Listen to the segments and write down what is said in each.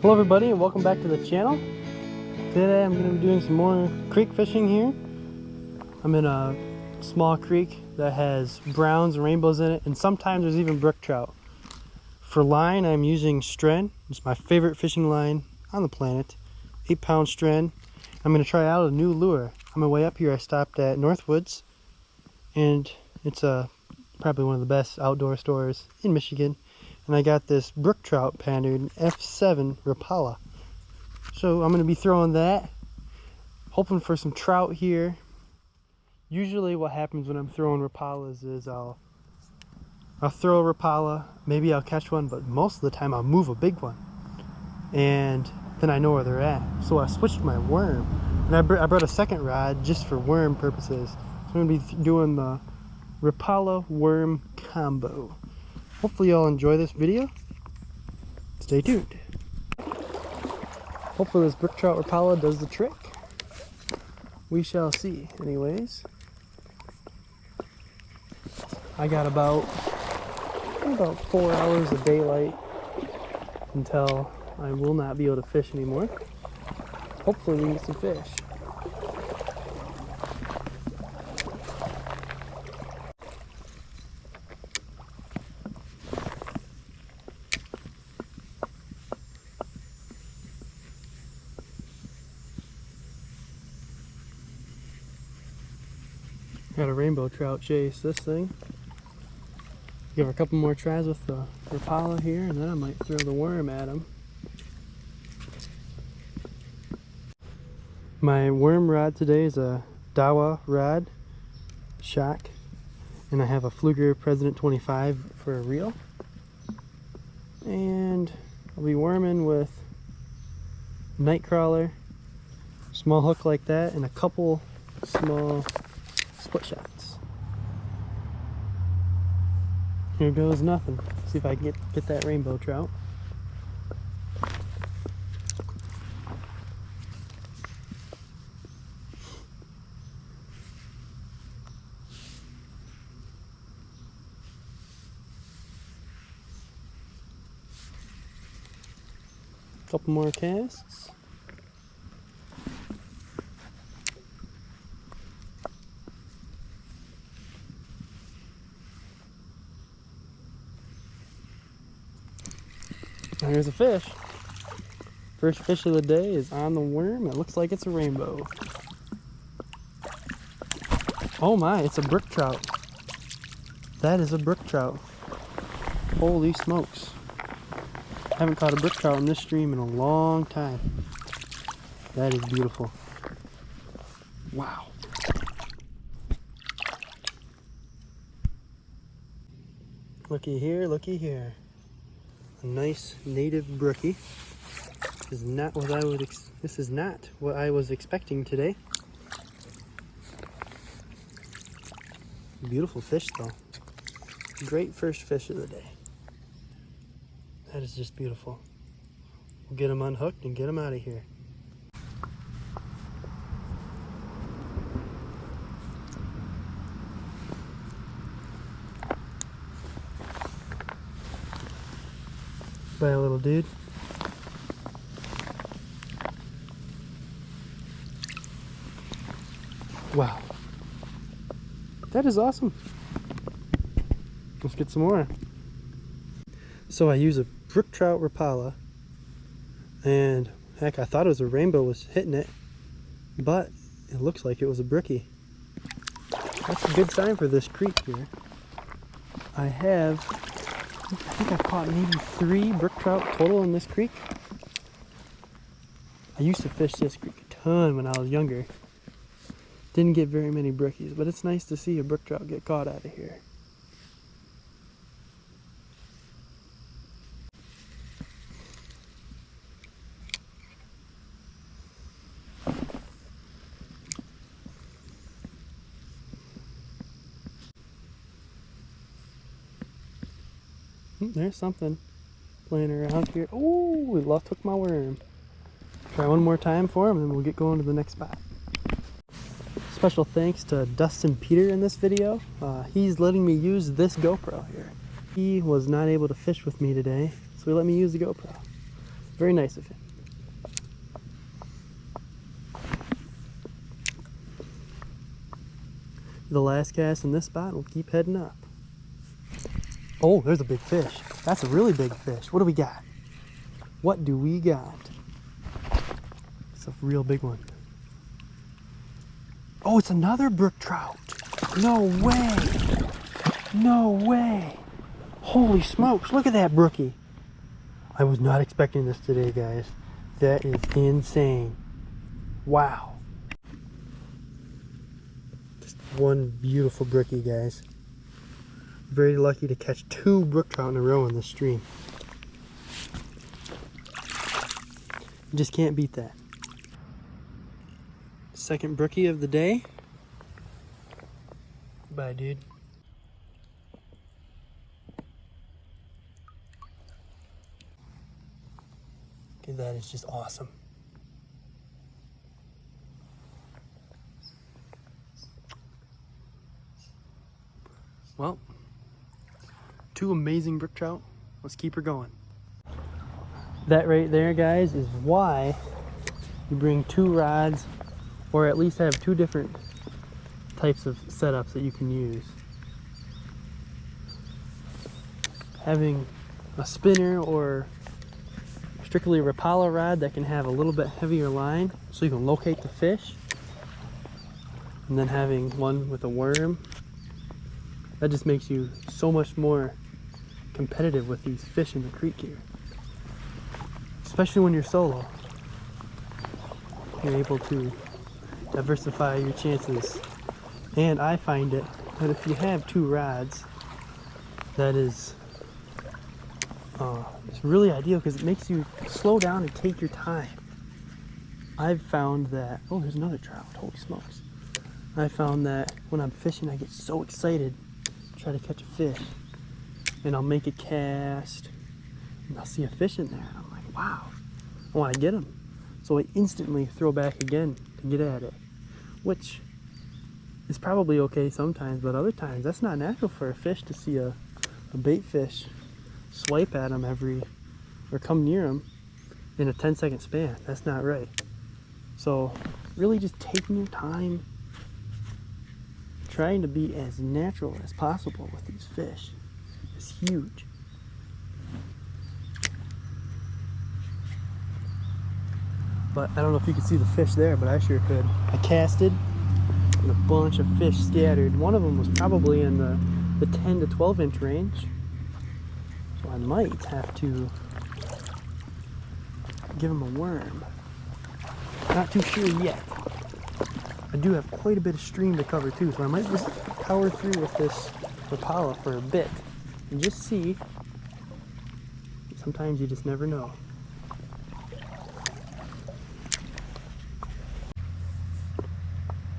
Hello everybody and welcome back to the channel. Today I'm going to be doing some more creek fishing here. I'm in a small creek that has browns and rainbows in it, and sometimes there's even brook trout. For line I'm using Stren. It's my favorite fishing line on the planet. 8-pound Stren. I'm going to try out a new lure. On my way up here I stopped at Northwoods, and it's probably one of the best outdoor stores in Michigan. And I got this brook trout pattern F7 Rapala. So I'm going to be throwing that, hoping for some trout here. Usually what happens when I'm throwing Rapalas is I'll throw a Rapala, maybe I'll catch one, but most of the time I'll move a big one. And then I know where they're at. So I switched my worm. And I brought a second rod just for worm purposes. So I'm going to be doing the Rapala worm combo. Hopefully y'all enjoy this video. Stay tuned. Hopefully this brook trout Rapala does the trick. We shall see. Anyways, I got about 4 hours of daylight until I will not be able to fish anymore. Hopefully we can get some fish. Got a rainbow trout chase this thing. Give her a couple more tries with the Rapala here, and then I might throw the worm at him. My worm rod today is a Dawa rod shock, and I have a Fluger President 25 for a reel. And I'll be worming with Nightcrawler, small hook like that, and a couple small split shots. Here goes nothing. See if I can get that rainbow trout. Couple more casts. Here's a fish. First fish of the day is on the worm. It looks like it's a rainbow. Oh my, it's a brook trout. That is a brook trout. Holy smokes. I haven't caught a brook trout in this stream in a long time. That is beautiful. Wow. Looky here, looky here. A nice native brookie. This is not what I was expecting today. Beautiful fish though. Great first fish of the day. That is just beautiful. We'll get them unhooked and get them out of here. By a little dude. Wow. That is awesome. Let's get some more. So I use a brook trout Rapala, and heck, I thought it was a rainbow was hitting it, but it looks like it was a brookie. That's a good sign for this creek here. I think I've caught maybe 3 brook trout total in this creek. I used to fish this creek a ton when I was younger. Didn't get very many brookies, but it's nice to see a brook trout get caught out of here. There's something playing around here. Oh, it took my worm. Try one more time for him and then we'll get going to the next spot. Special thanks to Dustin Peter in this video. He's letting me use this GoPro here. He was not able to fish with me today, so he let me use the GoPro. Very nice of him. The last cast in this spot, we'll keep heading up. Oh, there's a big fish. That's a really big fish. What do we got? What do we got? It's a real big one. Oh, it's another brook trout. No way. No way. Holy smokes, look at that brookie. I was not expecting this today, guys. That is insane. Wow. Just one beautiful brookie, guys. Very lucky to catch 2 brook trout in a row in this stream. You just can't beat that. Second brookie of the day. Bye, dude. Okay, that is just awesome. Well, 2 amazing brook trout. Let's keep her going. That right there, guys, is why you bring 2 rods, or at least have 2 different types of setups that you can use. Having a spinner or strictly a Rapala rod that can have a little bit heavier line so you can locate the fish, and then having one with a worm, that just makes you so much more competitive with these fish in the creek here. Especially when you're solo. You're able to diversify your chances. And I find it that if you have 2 rods, that is it's really ideal because it makes you slow down and take your time. I've found that, oh, there's another trout, holy smokes. I found that when I'm fishing, I get so excited to try to catch a fish. And I'll make a cast, and I'll see a fish in there, and I'm like, wow, I want to get him. So I instantly throw back again to get at it, which is probably okay sometimes, but other times that's not natural for a fish to see a bait fish swipe at him or come near him in a 10-second span. That's not right. So really just taking your time, trying to be as natural as possible with these fish is huge. But I don't know if you could see the fish there, but I sure could. I casted and a bunch of fish scattered. One of them was probably in the 10 to 12 inch range. So I might have to give him a worm. Not too sure yet. I do have quite a bit of stream to cover too, so I might just power through with this Rapala for a bit and just see. Sometimes you just never know.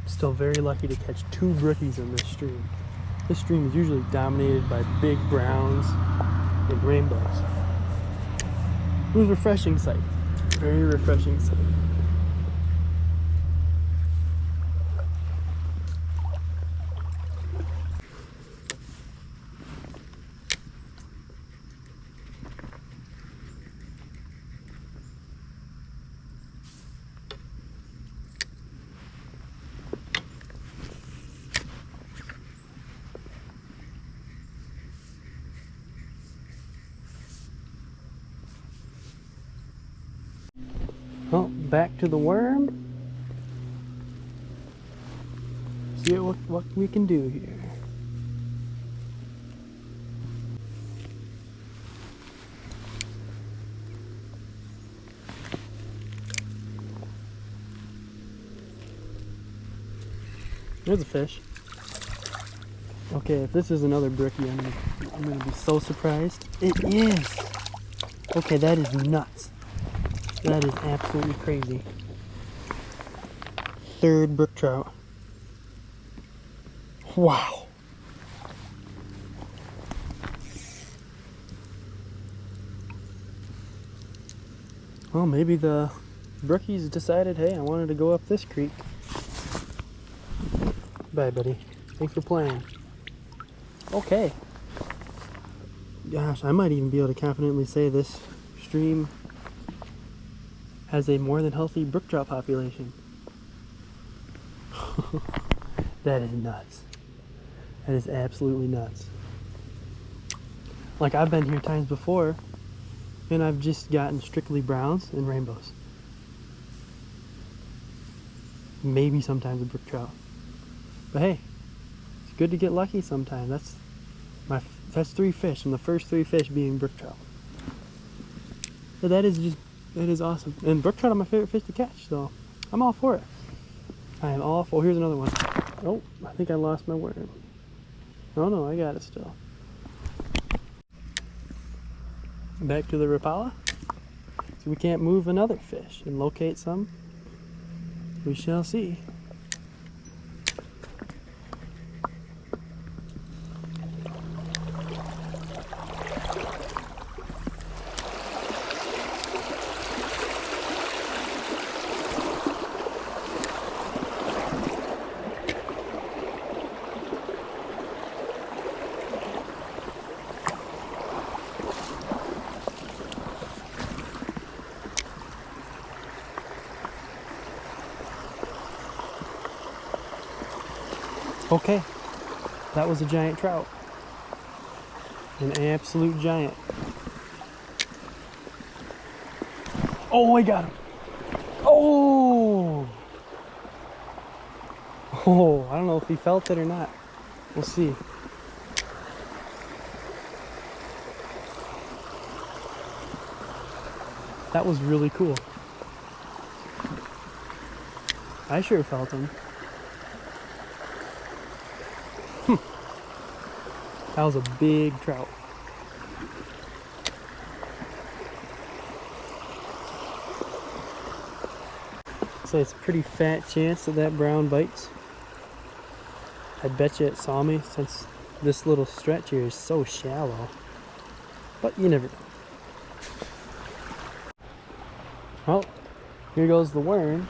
Still very lucky to catch 2 brookies in this stream. This stream is usually dominated by big browns and rainbows. It was a refreshing sight. Very refreshing sight. Well, back to the worm. See what we can do here. There's a fish. Okay, if this is another brookie, I'm gonna be so surprised. It is! Okay, that is nuts. That is absolutely crazy. 3rd brook trout. Wow. Well, maybe the brookies decided, hey, I wanted to go up this creek. Bye, buddy. Thanks for playing. Okay. Gosh, I might even be able to confidently say this stream has a more than healthy brook trout population. That is nuts. That is absolutely nuts. Like, I've been here times before, and I've just gotten strictly browns and rainbows. Maybe sometimes a brook trout. But hey, it's good to get lucky sometimes. That's 3 fish, and the first 3 fish being brook trout. But that is awesome. And brook trout are my favorite fish to catch, so I'm all for it. I am all for. Here's another one. Oh, I think I lost my worm. Oh no, I got it still. Back to the Rapala. So we can't move another fish and locate some. We shall see. Okay, that was a giant trout. An absolute giant. Oh, I got him. Oh! Oh, I don't know if he felt it or not. We'll see. That was really cool. I sure felt him. That was a big trout. So it's a pretty fat chance that that brown bites. I bet you it saw me since this little stretch here is so shallow. But you never know. Well, here goes the worm.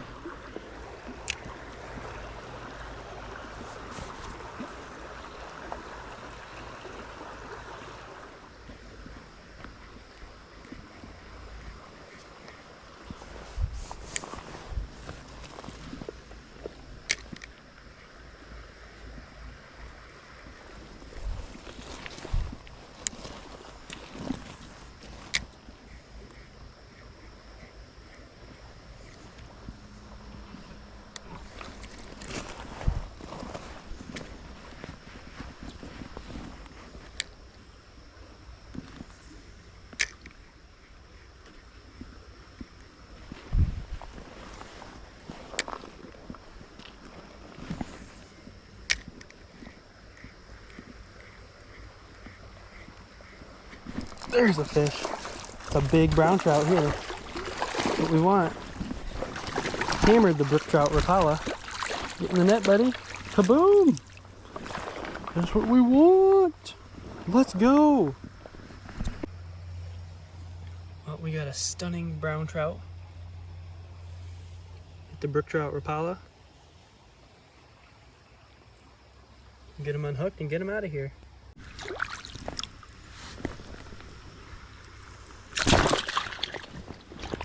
There's a fish. It's a big brown trout here. That's what we want. Hammered the brook trout Rapala. Get in the net, buddy. Kaboom! That's what we want. Let's go. Well, we got a stunning brown trout. Hit the brook trout Rapala. Get him unhooked and get him out of here.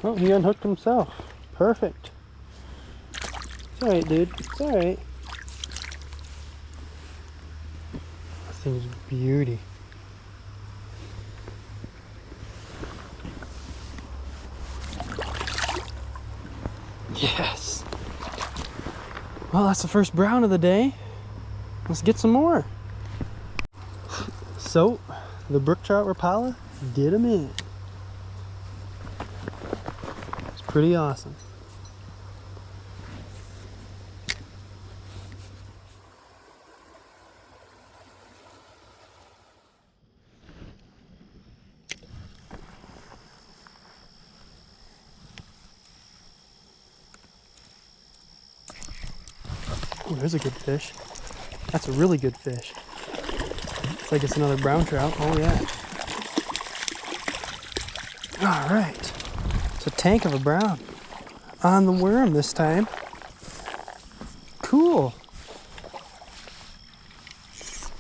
Oh, he unhooked himself. Perfect. It's alright, dude. It's alright. This thing's a beauty. Yes. Well, that's the first brown of the day. Let's get some more. So, the brook trout Rapala did him in. Pretty awesome. Oh, there's a good fish. That's a really good fish. Looks like it's another brown trout. Oh yeah. All right. It's a tank of a brown on the worm this time. Cool. It's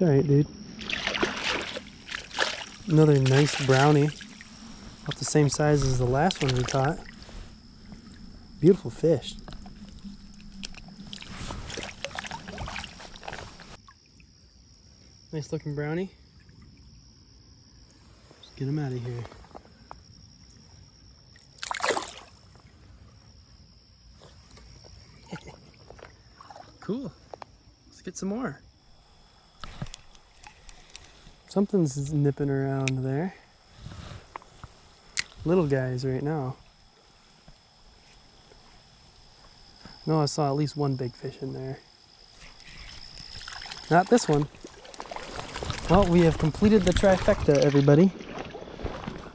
alright, dude. Another nice brownie. About the same size as the last one we caught. Beautiful fish. Nice looking brownie. Let's get him out of here. Cool. Let's get some more. Something's nipping around there. Little guys right now. No, I saw at least one big fish in there. Not this one. Well, we have completed the trifecta, everybody.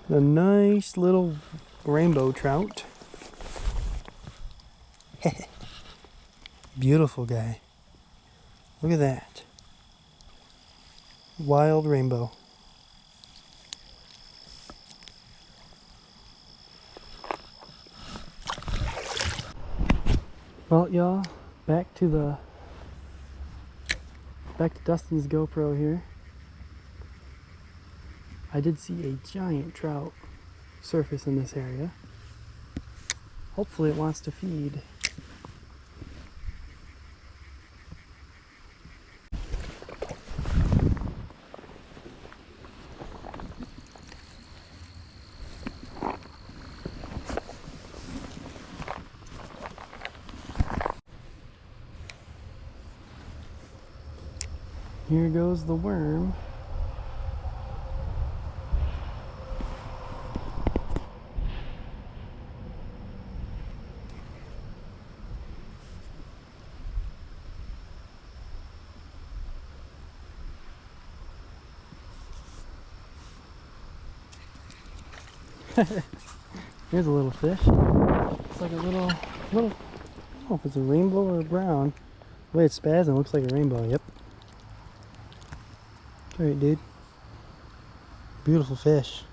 A nice little rainbow trout. Beautiful guy. Look at that. Wild rainbow. Well, y'all, back to Dustin's GoPro here. I did see a giant trout surface in this area. Hopefully it wants to feed. Here goes the worm. Here's a little fish. It's like a little, I don't know if it's a rainbow or a brown. The way it's spazzing, it looks like a rainbow, yep. Alright, dude. Beautiful fish.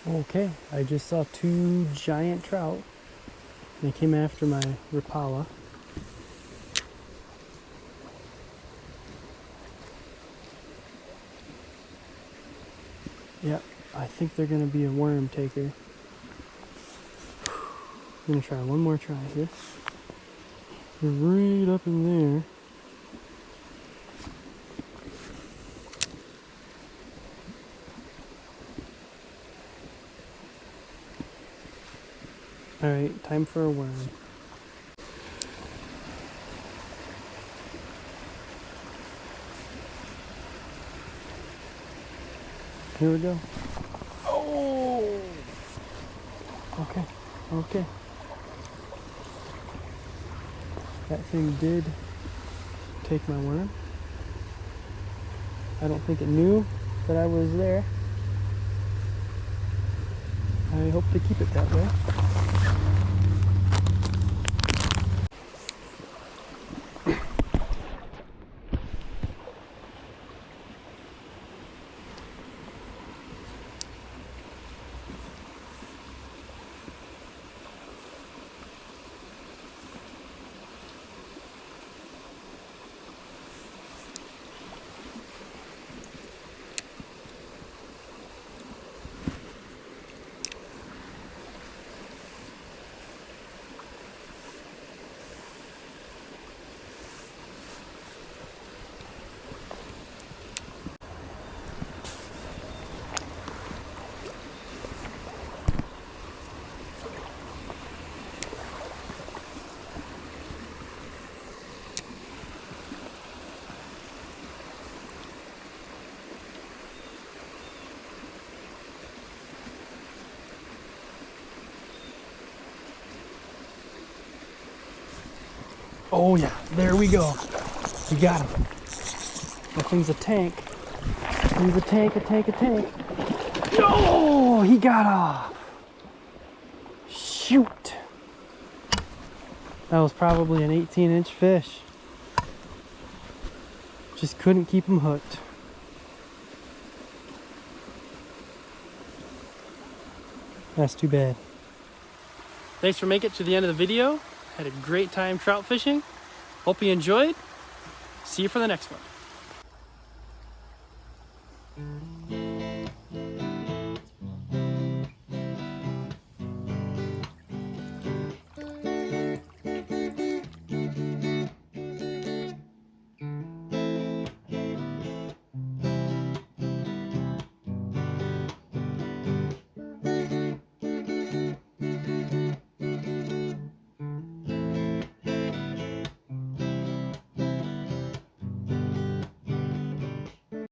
Okay, I just saw two giant trout. They came after my Rapala. Yep, I think they're gonna be a worm taker. I'm gonna try one more try here. They're right up in there. Alright, time for a worm. Here we go. Oh! Okay, okay. That thing did take my worm. I don't think it knew that I was there. I hope to keep it that way. Oh yeah, there we go. We got him. That thing's a tank. He's a tank, a tank, a tank. No, he got off. Shoot. That was probably an 18-inch fish. Just couldn't keep him hooked. That's too bad. Thanks for making it to the end of the video. Had a great time trout fishing. Hope you enjoyed. See you for the next one.